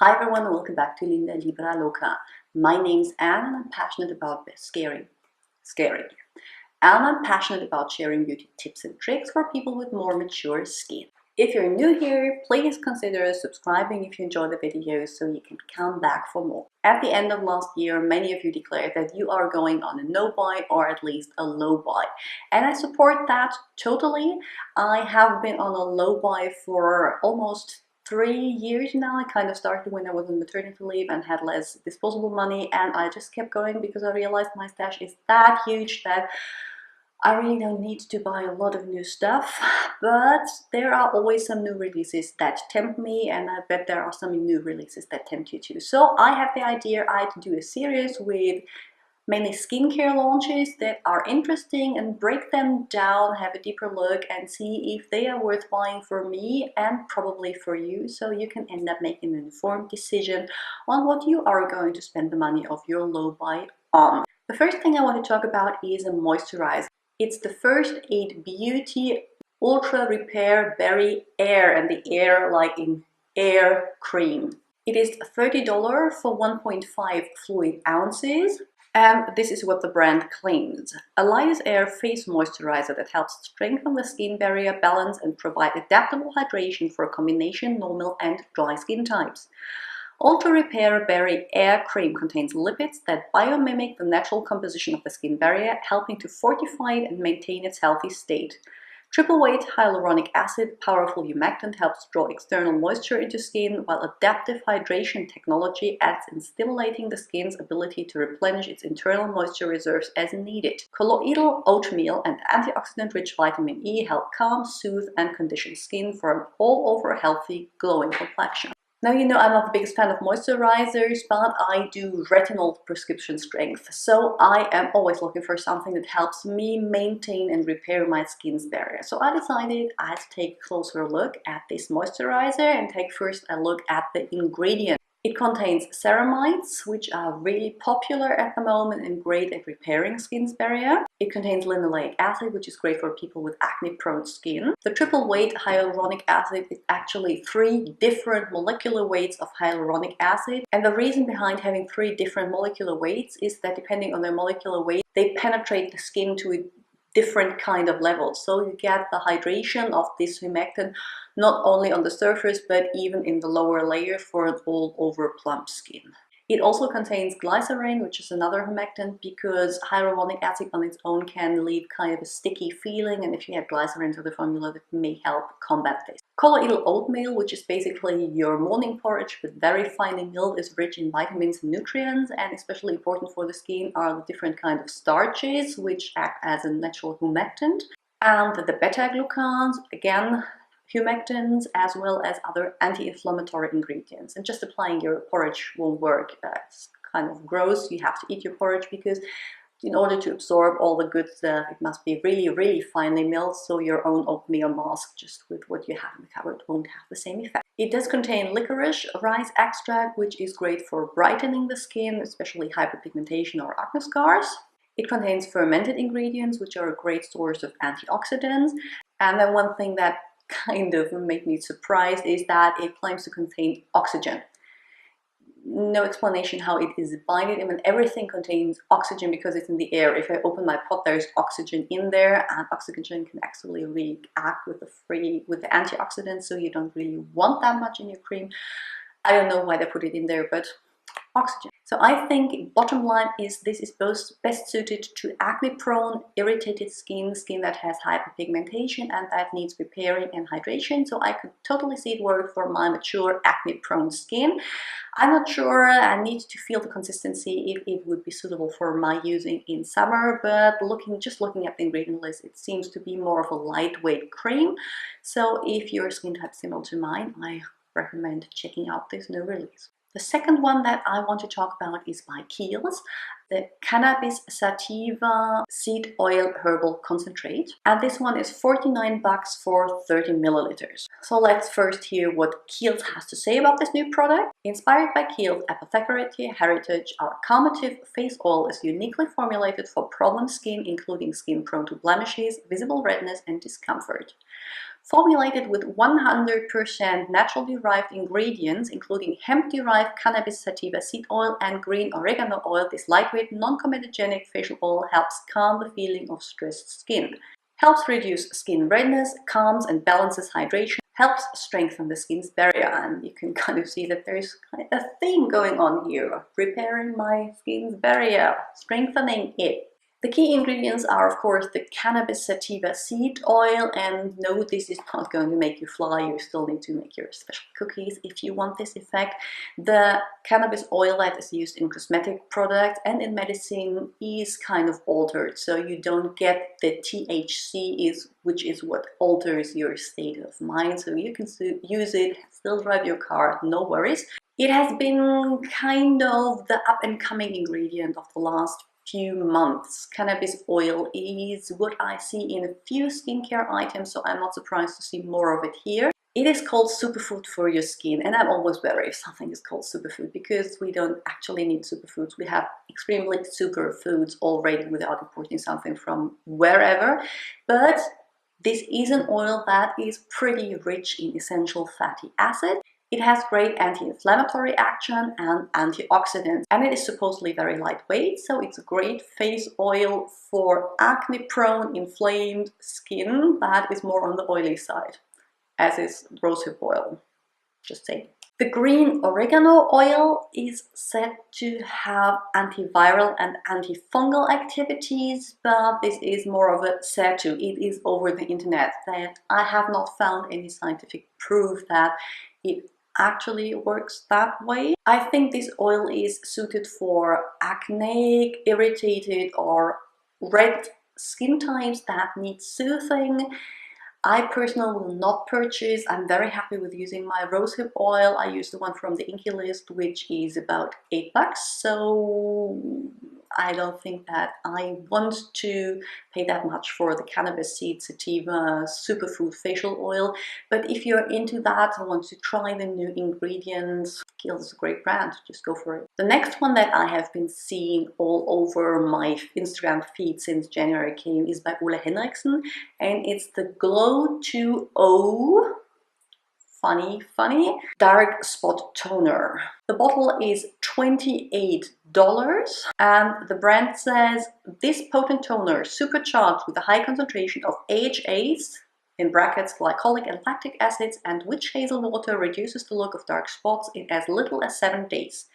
Hi everyone and welcome back to Linda Libera Loca. My name's Anne and I'm passionate about sharing beauty tips and tricks for people with more mature skin. If you're new here, please consider subscribing if you enjoy the videos so you can come back for more. At the end of last year, many of you declared that you are going on a no-buy or at least a low buy. And I support that totally. I have been on a low buy for almost 3 years now. I kind of started when I was on maternity leave and had less disposable money, and I just kept going because I realized my stash is that huge that I really don't need to buy a lot of new stuff, but there are always some new releases that tempt me, and I bet there are some new releases that tempt you too. So I had the idea I'd do a series with mainly skincare launches that are interesting and break them down, have a deeper look and see if they are worth buying for me and probably for you, so you can end up making an informed decision on what you are going to spend the money of your low buy on. The first thing I want to talk about is a moisturizer. It's the First Aid Beauty Ultra Repair Berry Air, and the air like in air cream. It is $30 for 1.5 fluid ounces. And this is what the brand claims: a light as air face moisturizer that helps strengthen the skin barrier balance and provide adaptable hydration for a combination normal and dry skin types. Ultra Repair Berry Air Cream contains lipids that biomimic the natural composition of the skin barrier, helping to fortify it and maintain its healthy state. Triple weight hyaluronic acid, powerful humectant, helps draw external moisture into skin, while adaptive hydration technology adds in stimulating the skin's ability to replenish its internal moisture reserves as needed. Colloidal oatmeal and antioxidant-rich vitamin E help calm, soothe, and condition skin for an all-over healthy, glowing complexion. Now, you know I'm not the biggest fan of moisturizers, but I do retinol prescription strength, so I am always looking for something that helps me maintain and repair my skin's barrier. So I decided I'd take a closer look at this moisturizer and take first a look at the ingredients. It contains ceramides, which are really popular at the moment and great at repairing skin's barrier. It contains linoleic acid, which is great for people with acne-prone skin. The triple weight hyaluronic acid is actually 3 different molecular weights of hyaluronic acid. And the reason behind having 3 different molecular weights is that depending on their molecular weight, they penetrate the skin to a different kind of level. So you get the hydration of this humectant not only on the surface but even in the lower layer for an all-over plump skin. It also contains glycerin, which is another humectant, because hyaluronic acid on its own can leave kind of a sticky feeling, and if you add glycerin to the formula, that may help combat this. Colloidal oatmeal, which is basically your morning porridge but very finely milled, is rich in vitamins and nutrients, and especially important for the skin are the different kinds of starches which act as a natural humectant, and the beta-glucans, again humectants, as well as other anti-inflammatory ingredients. And just applying your porridge won't work. It's kind of gross. You have to eat your porridge because in order to absorb all the good stuff, it must be really, really finely milled, so your own oatmeal mask just with what you have in the cupboard won't have the same effect. It does contain licorice rice extract, which is great for brightening the skin, especially hyperpigmentation or acne scars. It contains fermented ingredients, which are a great source of antioxidants. And then one thing that kind of made me surprised is that it claims to contain oxygen. No explanation how it is binded. I mean, everything contains oxygen because it's in the air. If I open my pot, there's oxygen in there, and oxygen can actually react with the antioxidants, so you don't really want that much in your cream. I don't know why they put it in there, but oxygen. So I think bottom line is this is best suited to acne-prone, irritated skin that has hyperpigmentation and that needs repairing and hydration. So I could totally see it work for my mature acne-prone skin. I'm not sure, I need to feel the consistency if it would be suitable for my using in summer, but just looking at the ingredient list, it seems to be more of a lightweight cream. So if your skin type is similar to mine, I recommend checking out this new release. The second one that I want to talk about is by Kiehl's, the Cannabis Sativa Seed Oil Herbal Concentrate. And this one is $49 for 30 milliliters. So let's first hear what Kiehl's has to say about this new product. Inspired by Kiehl's apothecary heritage, our calmative face oil is uniquely formulated for problem skin, including skin prone to blemishes, visible redness, and discomfort. Formulated with 100% naturally derived ingredients, including hemp-derived cannabis sativa seed oil and green oregano oil, this lightweight, non-comedogenic facial oil helps calm the feeling of stressed skin, helps reduce skin redness, calms and balances hydration, helps strengthen the skin's barrier. And you can kind of see that there's kind of a theme going on here, repairing my skin's barrier, strengthening it. The key ingredients are, of course, the cannabis sativa seed oil, and no, this is not going to make you fly. You still need to make your special cookies if you want this effect. The cannabis oil that is used in cosmetic products and in medicine is kind of altered, so you don't get the THC, which is what alters your state of mind, so you can use it, still drive your car, no worries. It has been kind of the up-and-coming ingredient of the last few months. Cannabis oil is what I see in a few skincare items, so I'm not surprised to see more of it here. It is called superfood for your skin, and I'm always wary if something is called superfood, because we don't actually need superfoods. We have extremely superfoods already without importing something from wherever. But this is an oil that is pretty rich in essential fatty acids. It has great anti-inflammatory action and antioxidants, and it is supposedly very lightweight, so it's a great face oil for acne-prone, inflamed skin that is more on the oily side, as is rosehip oil, just saying. The green oregano oil is said to have antiviral and antifungal activities, but this is more of a said to. It is over the internet, that I have not found any scientific proof that it actually works that way. I think this oil is suited for acne, irritated or red skin types that need soothing. I personally will not purchase. I'm very happy with using my rosehip oil. I use the one from the Inky list, which is about $8, so I don't think that I want to pay that much for the cannabis seed sativa superfood facial oil. But if you're into that and want to try the new ingredients, Kiehl's is a great brand, just go for it. The next one that I have been seeing all over my Instagram feed since January came is by Ole Henriksen, and it's the Glow 2O funny dark spot toner. The bottle is $28, and the brand says, this potent toner, supercharged with a high concentration of AHAs, in brackets glycolic and lactic acids, and witch hazel water, reduces the look of dark spots in as little as 7 days.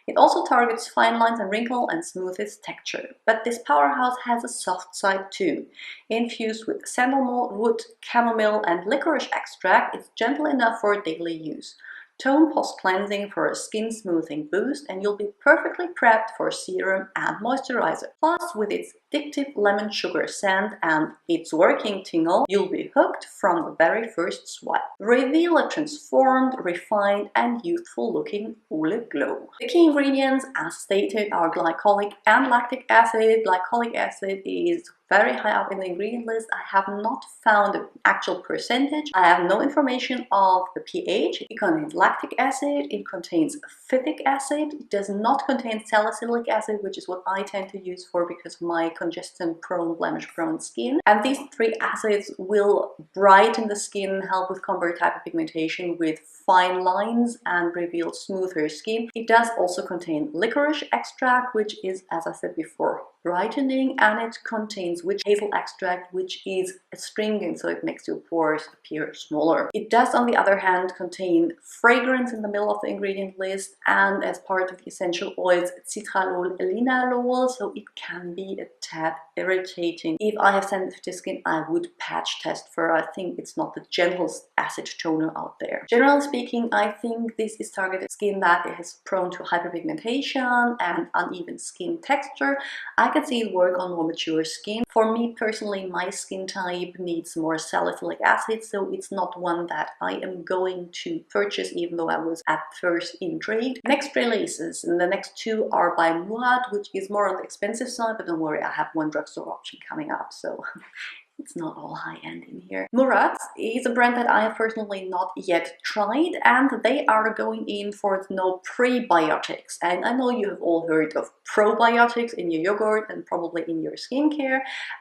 It also targets fine lines and wrinkle and smooths texture. But this powerhouse has a soft side too. Infused with sandalwood, chamomile and licorice extract, it's gentle enough for daily use. Tone post-cleansing for a skin smoothing boost, and you'll be perfectly prepped for serum and moisturizer. Plus, with its addictive lemon sugar scent and its working tingle, you'll be hooked from the very first swipe. Reveal a transformed, refined and youthful looking Ole Glow. The key ingredients, as stated, are glycolic and lactic acid. Glycolic acid is very high up in the ingredient list. I have not found the actual percentage. I have no information of the pH. It contains lactic acid, it contains phytic acid, it does not contain salicylic acid, which is what I tend to use for because of my congestion-prone, blemish-prone skin. And these three acids will brighten the skin, help with combat hyperpigmentation with fine lines, and reveal smoother skin. It does also contain licorice extract, which is, as I said before, brightening, and it contains witch hazel extract, which is astringent, so it makes your pores appear smaller. It does, on the other hand, contain fragrance in the middle of the ingredient list, and as part of the essential oils, citralol, linalol, so it can be a tad irritating. If I have sensitive skin, I would patch test for. I think it's not the gentlest acid toner out there. Generally speaking, I think this is targeted skin that is prone to hyperpigmentation and uneven skin texture. I can see it work on more mature skin. For me personally, my skin type needs more salicylic acid, so it's not one that I am going to purchase, even though I was at first intrigued. Next releases, and the next two are by Moolaade, which is more on the expensive side, but don't worry, I have one drugstore option coming up, so It's not all high-end in here. Moolaade is a brand that I have personally not yet tried, and they are going in for no prebiotics. And I know you have all heard of probiotics in your yogurt and probably in your skincare,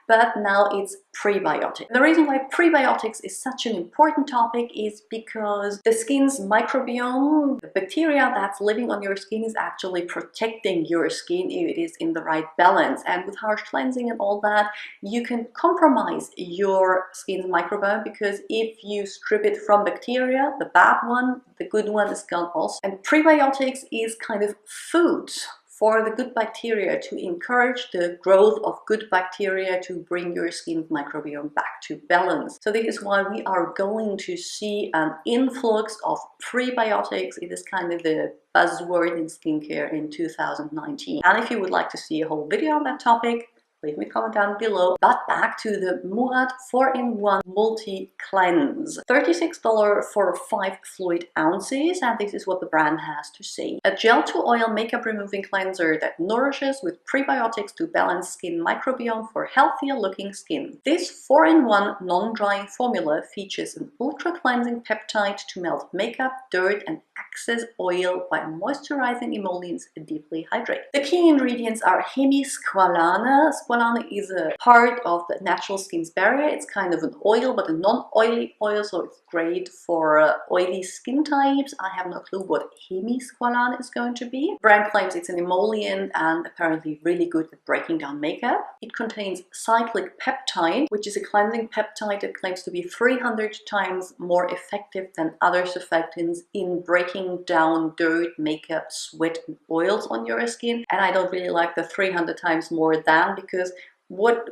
but now it's prebiotic. The reason why prebiotics is such an important topic is because the skin's microbiome, the bacteria that's living on your skin, is actually protecting your skin if it is in the right balance. And with harsh cleansing and all that, you can compromise your skin's microbiome, because if you strip it from bacteria, the bad one, the good one is gone also. And prebiotics is kind of food for the good bacteria, to encourage the growth of good bacteria to bring your skin's microbiome back to balance. So this is why we are going to see an influx of prebiotics. It is kind of the buzzword in skincare in 2019. And if you would like to see a whole video on that topic, leave me a comment down below. But back to the Moolaade 4-in-1 Multi Cleanse. $36 for 5 fluid ounces, and this is what the brand has to say. A gel to oil makeup removing cleanser that nourishes with prebiotics to balance skin microbiome for healthier looking skin. This 4-in-1 non-drying formula features an ultra cleansing peptide to melt makeup, dirt and excess oil by moisturizing emollients and deeply hydrate. The key ingredients are hemisqualane. Squalane is a part of the natural skin's barrier. It's kind of an oil, but a non-oily oil, so it's great for oily skin types. I have no clue what hemisqualane is going to be. Brand claims it's an emollient and apparently really good at breaking down makeup. It contains cyclic peptide, which is a cleansing peptide that claims to be 300 times more effective than other surfactants in breaking down dirt, makeup, sweat and oils on your skin. And I don't really like the 300 times more than, because what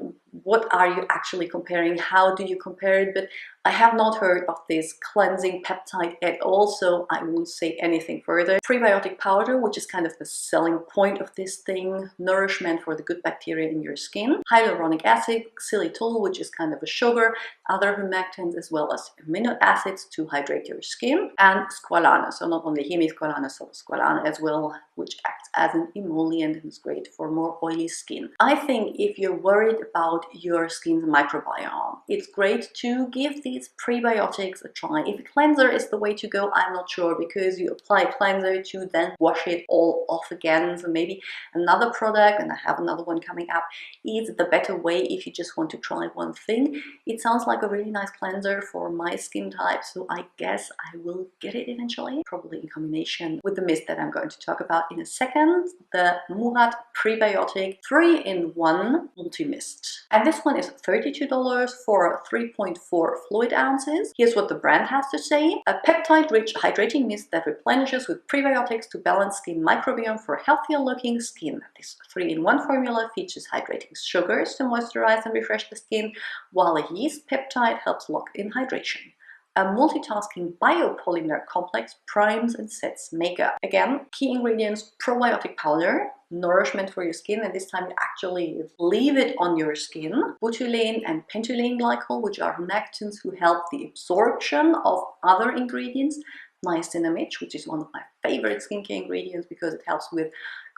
are you actually comparing? How do you compare it? But I have not heard of this cleansing peptide at all, so I won't say anything further. Prebiotic powder, which is kind of the selling point of this thing, nourishment for the good bacteria in your skin. Hyaluronic acid, xylitol, which is kind of a sugar, other humectants as well as amino acids to hydrate your skin, and squalane. So not only hemisqualane, so squalane as well, which acts as an emollient and is great for more oily skin. I think if you're worried about your skin's microbiome, it's great to give these prebiotics a try. If a cleanser is the way to go, I'm not sure, because you apply a cleanser to then wash it all off again. So maybe another product, and I have another one coming up, is the better way if you just want to try one thing. It sounds like a really nice cleanser for my skin type, so I guess I will get it eventually, probably in combination with the mist that I'm going to talk about in a second, the Moolaade Prebiotic 3-in-1 Multi-Mist. And this one is $32 for 3.4 fluid ounces. Here's what the brand has to say. A peptide-rich hydrating mist that replenishes with prebiotics to balance skin microbiome for healthier looking skin. This 3-in-1 formula features hydrating sugars to moisturize and refresh the skin, while a yeast peptide helps lock in hydration. A multitasking biopolymer complex primes and sets makeup. Again, key ingredients: probiotic powder, nourishment for your skin, and this time you actually leave it on your skin. Butylene and pentylene glycol, which are humectants who help the absorption of other ingredients. Niacinamide, which is one of my favorite skincare ingredients because it helps with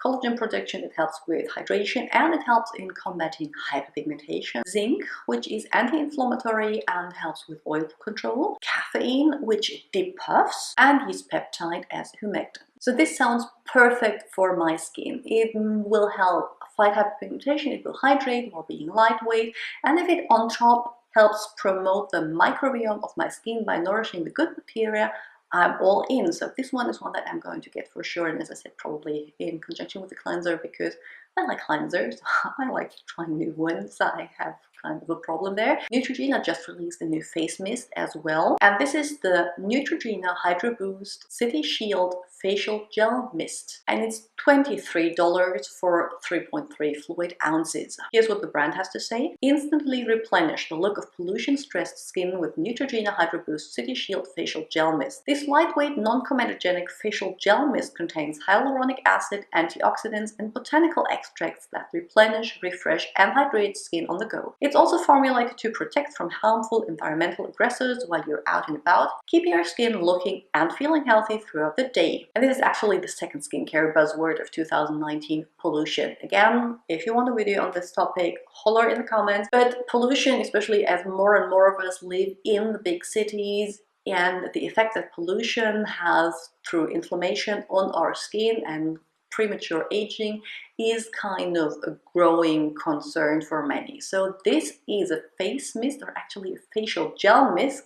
collagen production, it helps with hydration, and it helps in combating hyperpigmentation. Zinc, which is anti-inflammatory and helps with oil control. Caffeine, which depuffs, and yeast peptide as humectant. So this sounds perfect for my skin. It will help fight hyperpigmentation, it will hydrate while being lightweight, and if it on top helps promote the microbiome of my skin by nourishing the good bacteria, I'm all in. So this one is one that I'm going to get for sure, and as I said, probably in conjunction with the cleanser, because I like cleansers. I like trying new ones. I have kind of a problem there. Neutrogena just released a new face mist as well, and this is the Neutrogena Hydro Boost City Shield Facial Gel Mist, and it's $23 for 3.3 fluid ounces. Here's what the brand has to say. Instantly replenish the look of pollution-stressed skin with Neutrogena Hydro Boost City Shield Facial Gel Mist. This lightweight, non-comedogenic facial gel mist contains hyaluronic acid, antioxidants, and botanical extracts that replenish, refresh, and hydrate skin on the go. It's It's also formulated to protect from harmful environmental aggressors while you're out and about, keeping your skin looking and feeling healthy throughout the day. And this is actually the second skincare buzzword of 2019, pollution. Again, if you want a video on this topic, holler in the comments. But pollution, especially as more and more of us live in the big cities, and the effect that pollution has through inflammation on our skin and premature aging is kind of a growing concern for many. So this is a face mist, or actually a facial gel mist.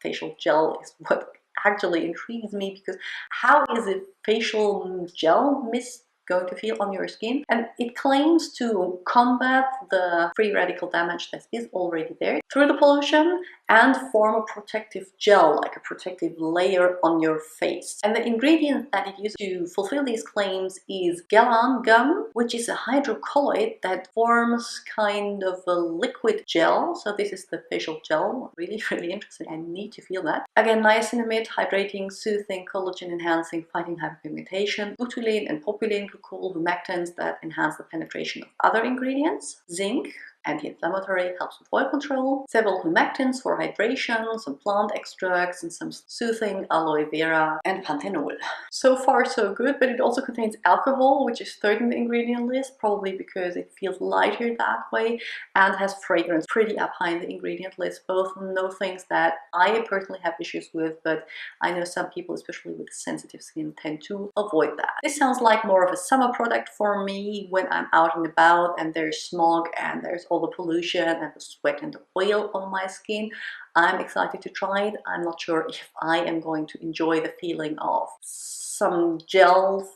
Facial gel is what actually intrigues me, because how is a facial gel mist going to feel on your skin? And it claims to combat the free radical damage that is already there through the pollution and form a protective gel, like a protective layer on your face. And the ingredient that it uses to fulfill these claims is galan gum, which is a hydrocolloid that forms kind of a liquid gel. So this is the facial gel. Really, really interesting. I need to feel that. Again, niacinamide, hydrating, soothing, collagen enhancing, fighting hyperpigmentation, butylene and propylene glycol, humectants that enhance the penetration of other ingredients, zinc, anti-inflammatory, helps with oil control, several humectants for hydration, some plant extracts, and some soothing aloe vera and panthenol. So far so good, but it also contains alcohol, which is third in the ingredient list, probably because it feels lighter that way, and has fragrance pretty up high in the ingredient list. Both no things that I personally have issues with, but I know some people, especially with sensitive skin, tend to avoid that. This sounds like more of a summer product for me when I'm out and about and there's smog and there's all the pollution and the sweat and the oil on my skin. I'm excited to try it. I'm not sure if I am going to enjoy the feeling of some gel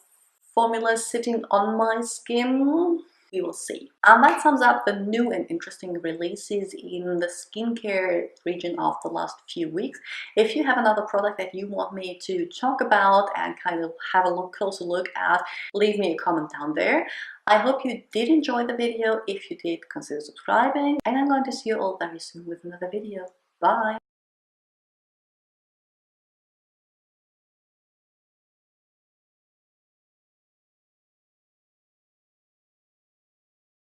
formula sitting on my skin. We will see. And that sums up the new and interesting releases in the skincare region of the last few weeks. If you have another product that you want me to talk about and kind of have a closer look at, leave me a comment down there. I hope you did enjoy the video. If you did, consider subscribing, and I'm going to see you all very soon with another video. Bye!